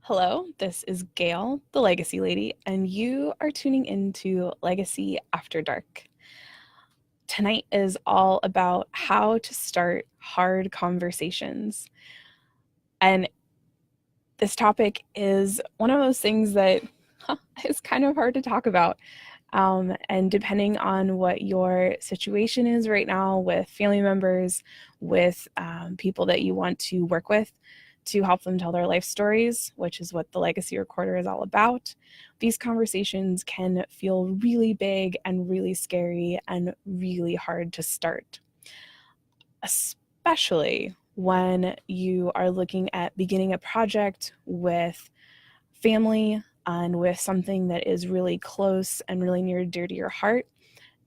Hello, this is Gail, the Legacy Lady, and you are tuning into Legacy After Dark. Tonight is all about how to start hard conversations. And this topic is one of those things that is kind of hard to talk about. And depending on what your situation is right now with family members, with people that you want to work with to help them tell their life stories, which is what the Legacy Recorder is all about, these conversations can feel really big and really scary and really hard to start, especially when you are looking at beginning a project with family and with something that is really close and really near and dear to your heart,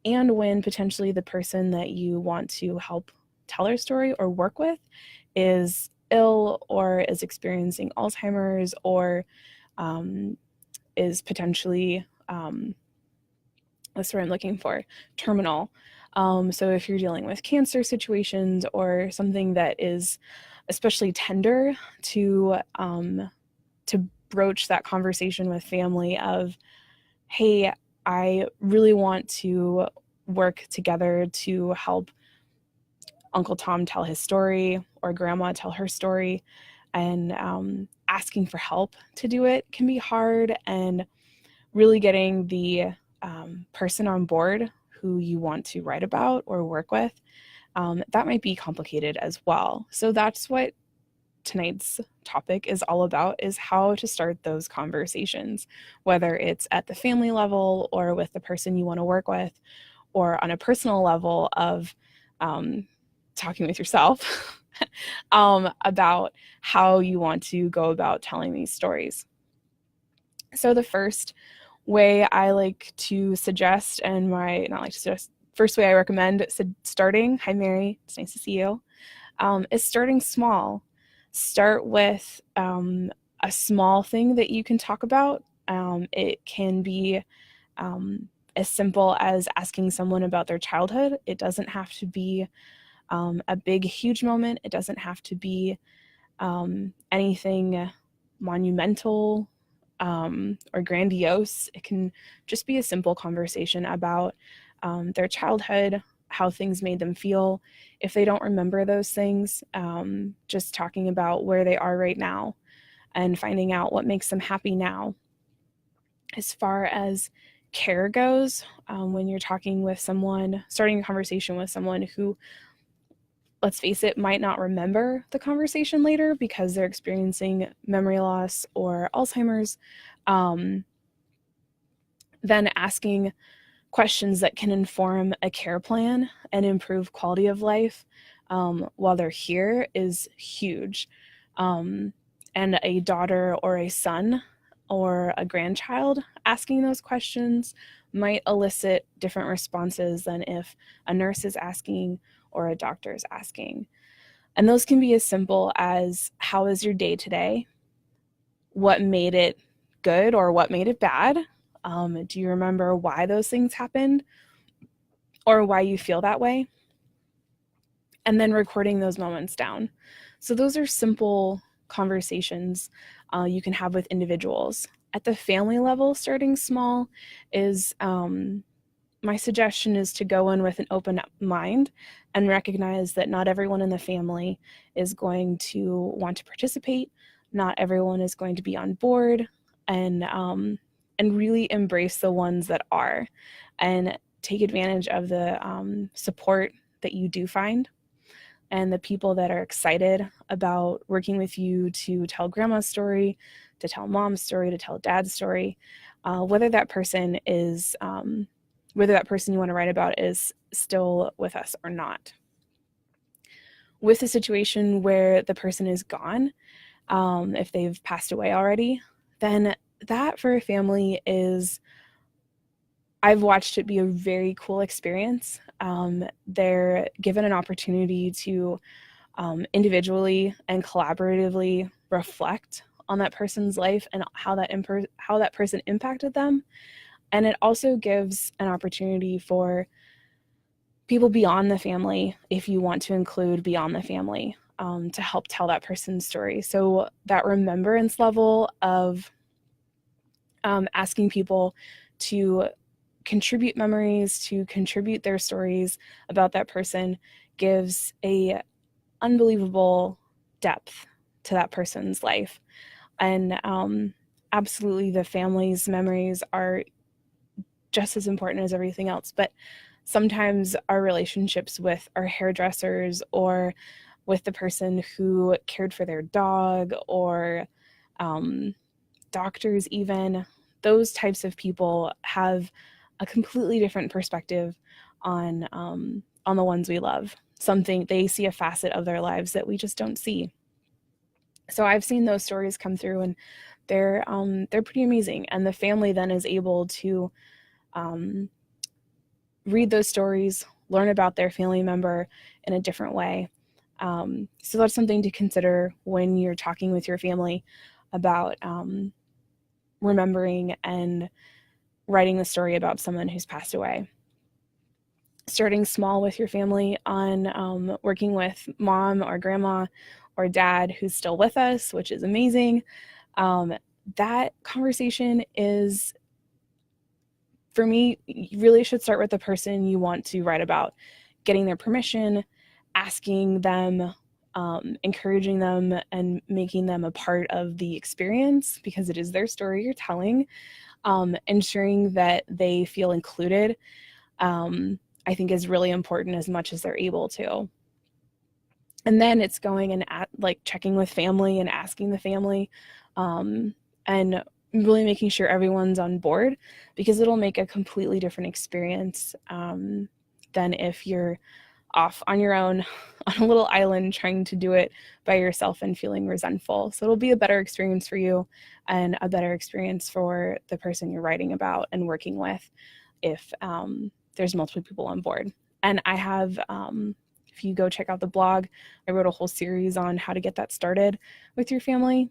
and when potentially the person that you want to help tell their story or work with is ill or is experiencing Alzheimer's or is potentially, that's what I'm looking for, terminal. So if you're dealing with cancer situations or something that is especially tender to broach that conversation with family of, hey, I really want to work together to help Uncle Tom tell his story or Grandma tell her story, and asking for help to do it can be hard, and really getting the person on board who you want to write about or work with, that might be complicated as well. So that's what tonight's topic is all about, is how to start those conversations, whether it's at the family level or with the person you want to work with, or on a personal level of talking with yourself about how you want to go about telling these stories. So the first way I like to suggest, and first way I recommend starting, hi Mary, it's nice to see you, is starting small. Start with a small thing that you can talk about. It can be as simple as asking someone about their childhood. It doesn't have to be a big, huge moment. It doesn't have to be anything monumental or grandiose. It can just be a simple conversation about their childhood, how things made them feel. If they don't remember those things, just talking about where they are right now and finding out what makes them happy now. As far as care goes, when you're talking with someone, starting a conversation with someone who, let's face it, might not remember the conversation later because they're experiencing memory loss or Alzheimer's, then asking questions that can inform a care plan and improve quality of life while they're here is huge. And a daughter or a son or a grandchild asking those questions might elicit different responses than if a nurse is asking or a doctor is asking. And those can be as simple as, how is your day today? What made it good or what made it bad? Do you remember why those things happened or why you feel that way? And then recording those moments down. So those are simple conversations you can have with individuals. At the family level, starting small is, my suggestion is to go in with an open mind and recognize that not everyone in the family is going to want to participate. Not everyone is going to be on board, and really embrace the ones that are, and take advantage of the support that you do find, and the people that are excited about working with you to tell grandma's story, to tell mom's story, to tell dad's story, whether that person you want to write about is still with us or not. With a situation where the person is gone, if they've passed away already, then that for a family is, I've watched it be a very cool experience. They're given an opportunity to individually and collaboratively reflect on that person's life and how that person impacted them. And it also gives an opportunity for people beyond the family, if you want to include beyond the family, to help tell that person's story. So that remembrance level of asking people to contribute memories, to contribute their stories about that person gives a unbelievable depth to that person's life. And absolutely the family's memories are just as important as everything else. But sometimes our relationships with our hairdressers or with the person who cared for their dog or doctors even, those types of people have a completely different perspective on the ones we love. Something they see a facet of their lives that we just don't see. So I've seen those stories come through, and they're pretty amazing. And the family then is able to read those stories, learn about their family member in a different way. So that's something to consider when you're talking with your family about remembering and writing the story about someone who's passed away. Starting small with your family on working with mom or grandma or dad who's still with us, which is amazing. That conversation is, for me, you really should start with the person you want to write about, getting their permission, asking them, encouraging them, and making them a part of the experience because it is their story you're telling. Ensuring that they feel included, I think is really important as much as they're able to. And then it's going and checking with family and asking the family, and really making sure everyone's on board, because it'll make a completely different experience than if you're off on your own on a little island trying to do it by yourself and feeling resentful. So it'll be a better experience for you and a better experience for the person you're writing about and working with if there's multiple people on board. And I have, if you go check out the blog, I wrote a whole series on how to get that started with your family.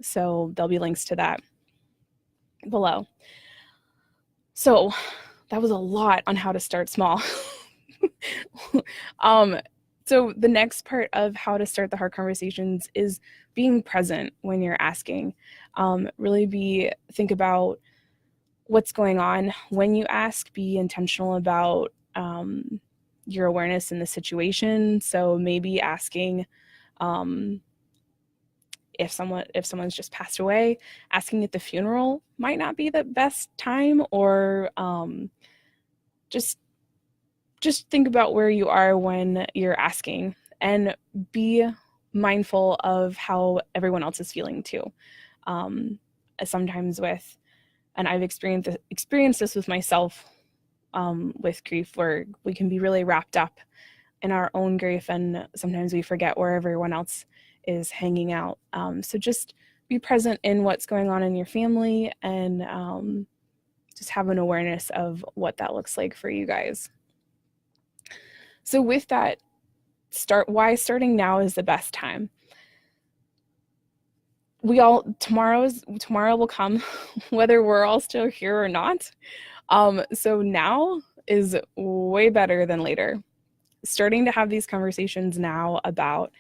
So there'll be links to that below. So that was a lot on how to start small. So the next part of how to start the hard conversations is being present when you're asking. Really think about what's going on when you ask. Be intentional about your awareness in the situation. So maybe asking if someone's just passed away, asking at the funeral might not be the best time, or just think about where you are when you're asking, and be mindful of how everyone else is feeling too. Sometimes and I've experienced this with myself with grief, where we can be really wrapped up in our own grief, and sometimes we forget where everyone else is hanging out. So just be present in what's going on in your family, and just have an awareness of what that looks like for you guys. So with that, why starting now is the best time. Tomorrow will come, whether we're all still here or not. So now is way better than later. Starting to have these conversations now about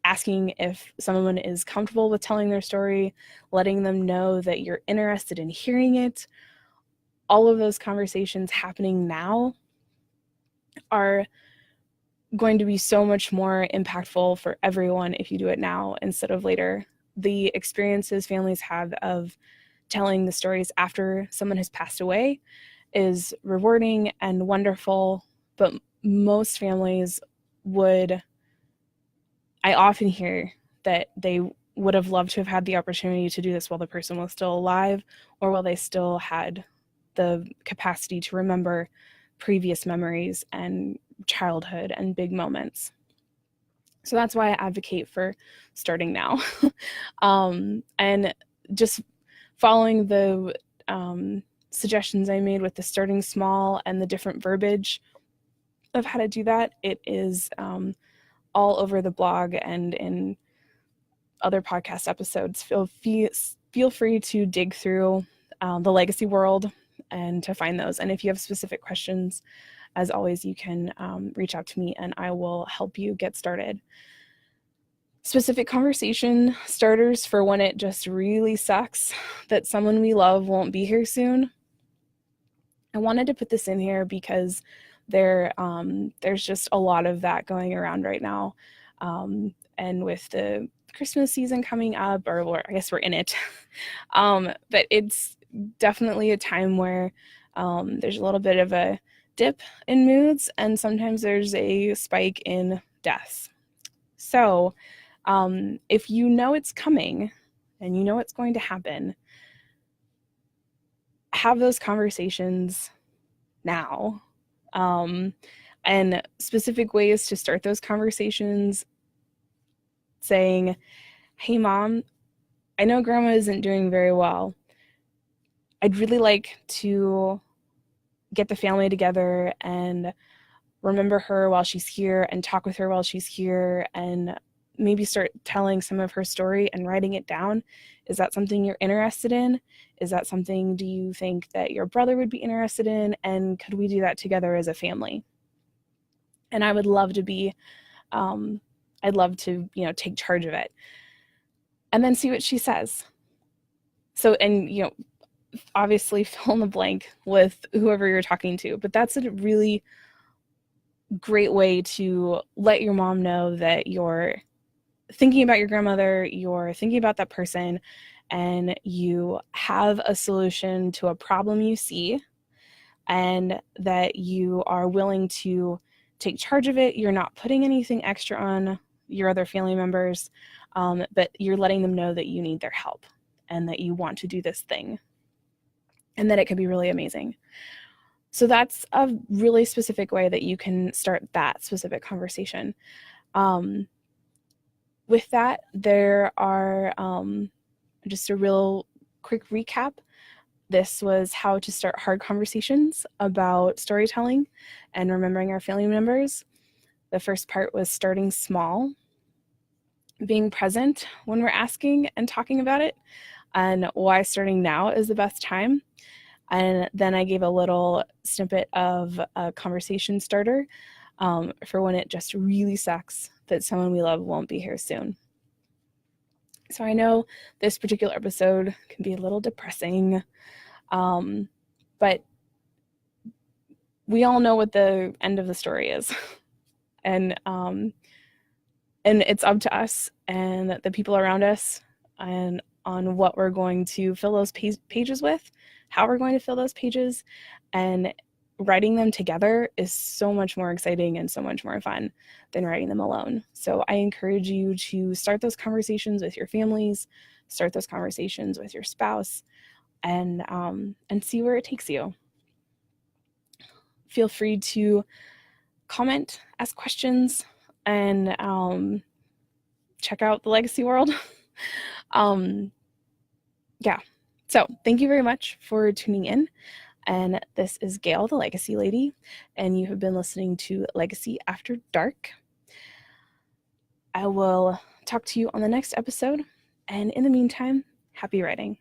asking if someone is comfortable with telling their story, letting them know that you're interested in hearing it. All of those conversations happening now are going to be so much more impactful for everyone if you do it now instead of later. The experiences families have of telling the stories after someone has passed away is rewarding and wonderful, but most families I often hear that they would have loved to have had the opportunity to do this while the person was still alive, or while they still had the capacity to remember previous memories and childhood and big moments. So that's why I advocate for starting now. And just following the suggestions I made with the starting small and the different verbiage of how to do that, it is all over the blog and in other podcast episodes. Feel free to dig through the legacy world and to find those. And if you have specific questions, as always, you can reach out to me and I will help you get started. Specific conversation starters for when it just really sucks that someone we love won't be here soon. I wanted to put this in here because there's just a lot of that going around right now. And with the Christmas season coming up, or I guess we're in it, but it's definitely a time where there's a little bit of a dip in moods, and sometimes there's a spike in deaths. So if you know it's coming and you know it's going to happen, have those conversations now. And specific ways to start those conversations, saying, hey, Mom, I know Grandma isn't doing very well. I'd really like to get the family together and remember her while she's here and talk with her while she's here and maybe start telling some of her story and writing it down. Is that something you're interested in? Is that something do you think that your brother would be interested in? And could we do that together as a family? And I would love to be, I'd love to, take charge of it. And then see what she says. So, and, obviously fill in the blank with whoever you're talking to, but that's a really great way to let your mom know that you're thinking about your grandmother, you're thinking about that person, and you have a solution to a problem you see, and that you are willing to take charge of it. You're not putting anything extra on your other family members, but you're letting them know that you need their help and that you want to do this thing and that it could be really amazing. So that's a really specific way that you can start that specific conversation. With that, there are just a real quick recap. This was how to start hard conversations about storytelling and remembering our family members. The first part was starting small, being present when we're asking and talking about it, and why starting now is the best time. And then I gave a little snippet of a conversation starter for when it just really sucks that someone we love won't be here soon. So I know this particular episode can be a little depressing, but we all know what the end of the story is. And it's up to us and the people around us and on what we're going to fill those pages with, how we're going to fill those pages, and writing them together is so much more exciting and so much more fun than writing them alone. So I encourage you to start those conversations with your families, start those conversations with your spouse, and see where it takes you. Feel free to comment, ask questions, and check out the Legacy World. Yeah. So thank you very much for tuning in. And this is Gail, the Legacy Lady, and you have been listening to Legacy After Dark. I will talk to you on the next episode. And in the meantime, happy writing.